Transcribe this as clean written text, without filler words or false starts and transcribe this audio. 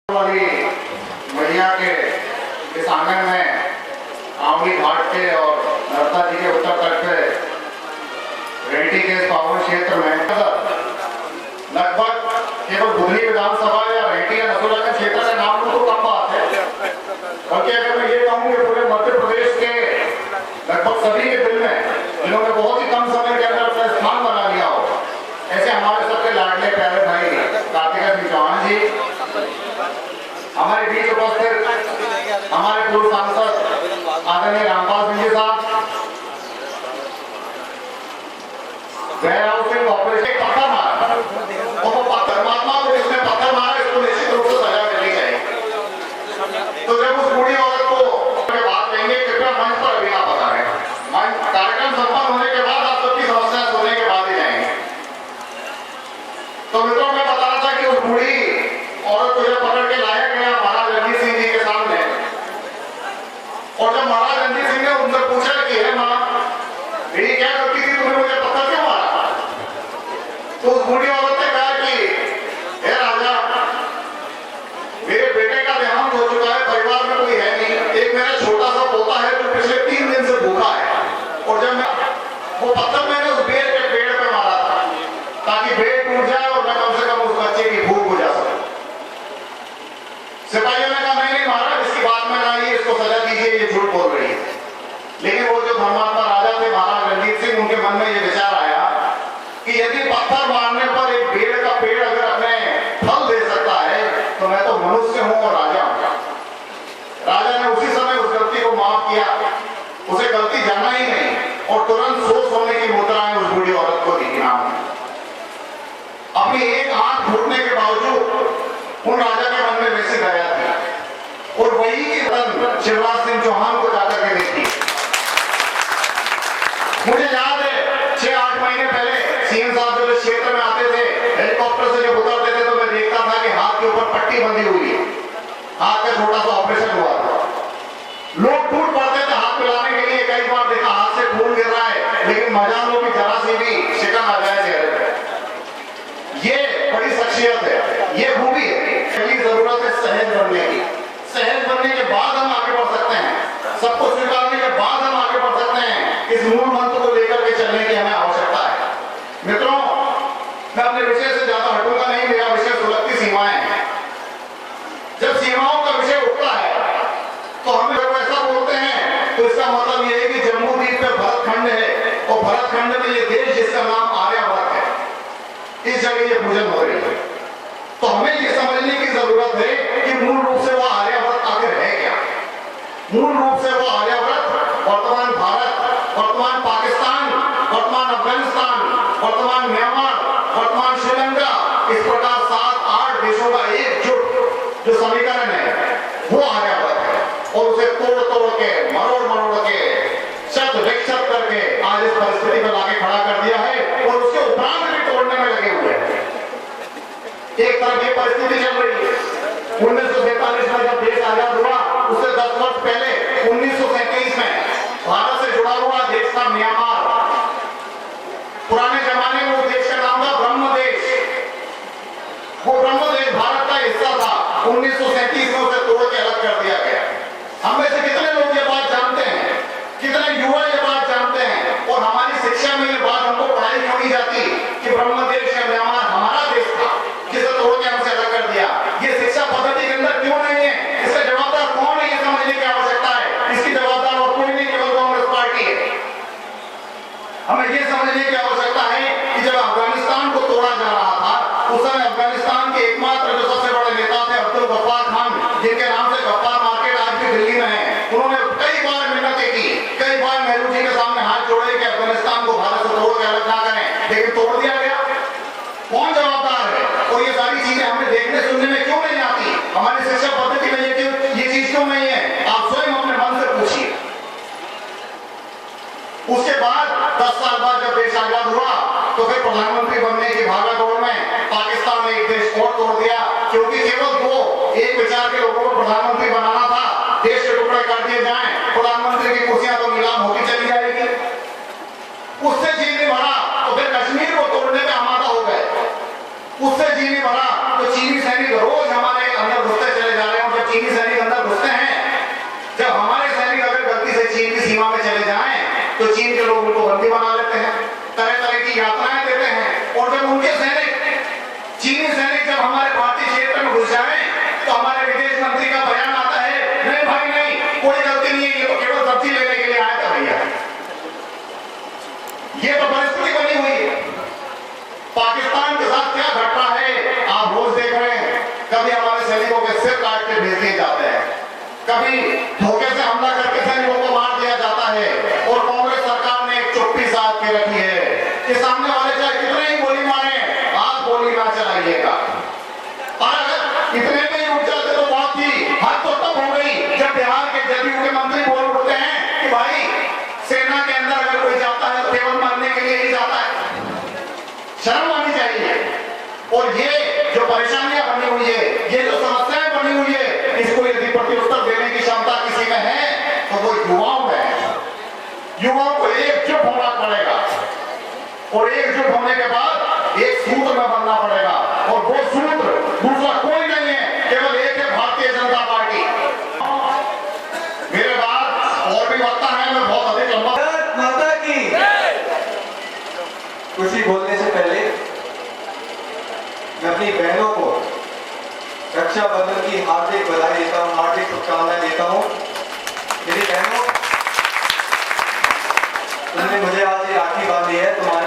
वाली मैया के इस आंगन में आंवली घाट के और नर्मदा जी के उत्तर तट पे रेड्डी के इस पावन क्षेत्र में लगभग केवल बुधनी विधानसभा या रेड्डी या नसोला के क्षेत्र का नाम तो कम बात है, बल्कि अगर मैं ये कहूँ कि पूरे मध्य प्रदेश के लगभग सभी के दिल में जिन्होंने बहुत ही कम समय के अंदर अपना स्थान बना लिया हो, ऐसे हमारे सबके लाडले प्यारे भाई कार्तिकेय सिंह चौहान जी, हमारे बीच उपस्थित हमारे पूर्व सांसद आदरणीय रामपाल सिंह जी साहब, वेयर हाउसिंग ऑपरेशन पत्थर मारा और वो परमात्मा को जिसने पत्थर मारा इसको निश्चित रूप से सजा मिलनी चाहिए। तो जब उस बूढ़ी औरत को बात लेंगे, कृपया मंच पर अभी ना पता है, कार्यक्रम संपन्न होने के बाद आप सबकी समस्या सुनने के बाद ही जाएंगे। तो मित्रों, मैं बता रहा था कि उस बूढ़ी औरत को जब पकड़ के लाया गया महाराज रणजीत सिंह जी के सामने, और जब महाराज रणजीत सिंह ने उनसे पूछा कि है मां मेरी क्या गलती थी, तुमने मुझे पत्थर क्यों मारा, तो उस बूढ़ी औरत ने कहा कि हे राजा, मेरे बेटे का देहांत हो चुका है, परिवार में कोई है नहीं, एक मेरा छोटा सा पोता है जो पिछले 3 दिन से भूखा है, और जब मैं वो पत्थर मैंने उस बेर के पेड़ पे मारा था ताकि पेड़ टूट जाए और मैं कम से कम उस बच्चे की भूख बुझा सकूं। सिपाहियों ने कहा नहीं मारा, इसकी बात में ना आई, इसको सजा दीजिए, ये झूठ बोल रही है। लेकिन वो जो धर्मात्मा राजा थे महाराज रणजीत सिंह, उनके मन में ये विचार आया कि यदि पत्थर मारने पर एक बेर का पेड़ अगर हमें फल दे सकता है तो मैं तो मनुष्य हूं और राजा हूं। राजा ने उसी समय उस गलती को माफ किया, उसे गलती जाना ही नहीं, और तुरंत सोच होने की मुद्राएं उस बूढ़ी औरत को दी। अपनी एक आंख फूटने के बावजूद उन राजा के मन में वैसी दया थी, और वही की वतन शिवराज सिंह चौहान को जाकर के देखी। मुझे याद है 6-8 महीने पहले सीएम साहब जब इस क्षेत्र में आते थे, हेलीकॉप्टर से जब उतरते थे, तो मैं देखता था कि हाथ के ऊपर पट्टी बंधी हुई है, हाथ का छोटा सा ऑपरेशन हुआ था। लोग टूट पड़ते थे हाथ मिलाने के लिए, कई बार देखा हाथ से खून गिर रहा है, लेकिन मजालों की जरा सी भी शिकन आ जाए चेहरे पे। ये बड़ी शख्सियत है, ये खूबी है। पहली जरूरत है सहज बनने की। सहज बनने के बाद हम आगे बढ़ सकते हैं, सबको स्वीकारने के बाद हम आगे बढ़ सकते हैं। इस मूल मंत्र को लेकर के चलने की हमें आवश्यकता है। मित्रों, मैं अपने विषय से ज्यादा हटूंगा नहीं, मेरा विषय सुलगती सीमाएं हैं। जब सीमाओं का विषय उठता है तो हम जब ऐसा बोलते हैं तो इसका मतलब यह है कि जम्मू द्वीप पे भरतखंड है, और भरतखंड में ये देश जिसका नाम आर्यावर्त है, इस जगह ये पूजन हो रही है। तो हमें ये समझने की जरूरत है कि मूल रूप से वो आर्यावर्त आखिर है क्या। मूल रूप से वो आर्यावर्त वर्तमान भारत, वर्तमान पाकिस्तान, वर्तमान अफगानिस्तान, वर्तमान म्यांमार, वर्तमान श्रीलंका, इस प्रकार 7-8 देशों का एकजुट जो समीकरण है वो आर्यावर्त है, और उसे तोड़ तोड़ के, मरोड़ मरोड़ के, शत विक्षत करके आज इस परिस्थिति में लाके खड़ा कर दिया है, और उसके उपरांत भी तोड़ने में लगे हुए हैं। एक तरफ ये परिस्थिति चल रही है, 1947 में जब देश आजाद हुआ, उससे 10 वर्ष पहले 1937 में भारत से जुड़ा हुआ देश था म्यांमार। पुराने जमाने में उस देश का नाम था ब्रह्म देश। वो ब्रह्म देश भारत का हिस्सा था, 1937 में उसे तोड़ के अलग कर दिया गया। हम में से कितने लोग ये बात जानते हैं, कितने युवा ये बात जानते हैं, और हमारी शिक्षा में ये बात हमको पढ़ाई क्यों नहीं जाती कि ब्रह्म देश या म्यांमार हमारा देश था जिसे तोड़ के हमसे अलग कर दिया। ये शिक्षा पद्धति के अंदर क्यों नहीं है, इसका जवाबदार कौन है, ये समझने की आवश्यकता है। इसकी जवाबदार और कोई नहीं, केवल कांग्रेस पार्टी है। हमें ये समझने की आवश्यकता है कि जब अफगानिस्तान को तोड़ा जा रहा था, उस समय अफगानिस्तान के एकमात्र जो सबसे बड़े नेता थे अब्दुल गफ्फार खान, जिनके नाम से गफ्फार मार्केट आज भी दिल्ली में है, उन्होंने कई बार मिन्नतें की, कई बार नेहरू जी के सामने हाथ जोड़े कि अफगानिस्तान को भारत से तोड़ के अलग ना करें, लेकिन तोड़ दिया गया। कौन जवाबदार है? और ये सारी चीजें हमें देखने सुनने में क्यों नहीं आती, हमारी शिक्षा पद्धति में ये चीज क्यों नहीं है? आप स्वयं अपने मन से पूछिए। उसके बाद 10 साल बाद जब देश आजाद हुआ तो फिर प्रधानमंत्री बनने की भागदौड़ में पाकिस्तान ने एक देश और तोड़ दिया, क्योंकि केवल एक विचार के लोगों को प्रधानमंत्री बनाना था। देश के टुकड़े कर दिए जाएं, प्रधानमंत्री की कुर्सियां तो नीलाम होती चली जाएगी। उससे जी नहीं भरा तो फिर कश्मीर को तोड़ने में आमादा हो गए। उससे जी नहीं भरा तो चीनी सैनिक रोज हमारे अंदर घुसते चले सैनिकों के सिर काट के भेज दिए जाते हैं, कभी धोखे से हमला करके सैनिकों को मार दिया जाता है। और कांग्रेस सरकार ने एक चुप्पी साध के रखी है कि सामने वाले चाहे कितने ही गोली मारे, आप गोली ना चलाइएगा। और अगर इतने में ही उठ जाते तो बात थी। हद तो तब हो गई जब बिहार के जदयू के मंत्री बोल उठते हैं कि भाई सेना के अंदर अगर कोई जाता है तो केवल मरने के लिए ही जाता है। शर्म आनी चाहिए। और ये जो परेशानियां बनी हुई है, ये जो समस्याएं बनी हुई है, इसको यदि प्रत्युत्तर देने की क्षमता किसी में है तो वो युवाओं में है। युवाओं को एकजुट होना पड़ेगा और एकजुट होने के बाद एक सूत्र में बनना पड़ेगा। और वो सूत्र दूसरा कोई नहीं है, केवल एक है, भारतीय जनता पार्टी। मेरे बाद और भी वक्ता है, मैं बहुत अधिक लंबा माता की खुशी बोलने से पहले मैं अपनी बहनों को रक्षाबंधन की हार्दिक बधाई देता हूँ, हार्दिक शुभकामनाएं देता हूँ। मेरी बहनों, तुमने मुझे आज ये राखी बांधी है, तुम्हारे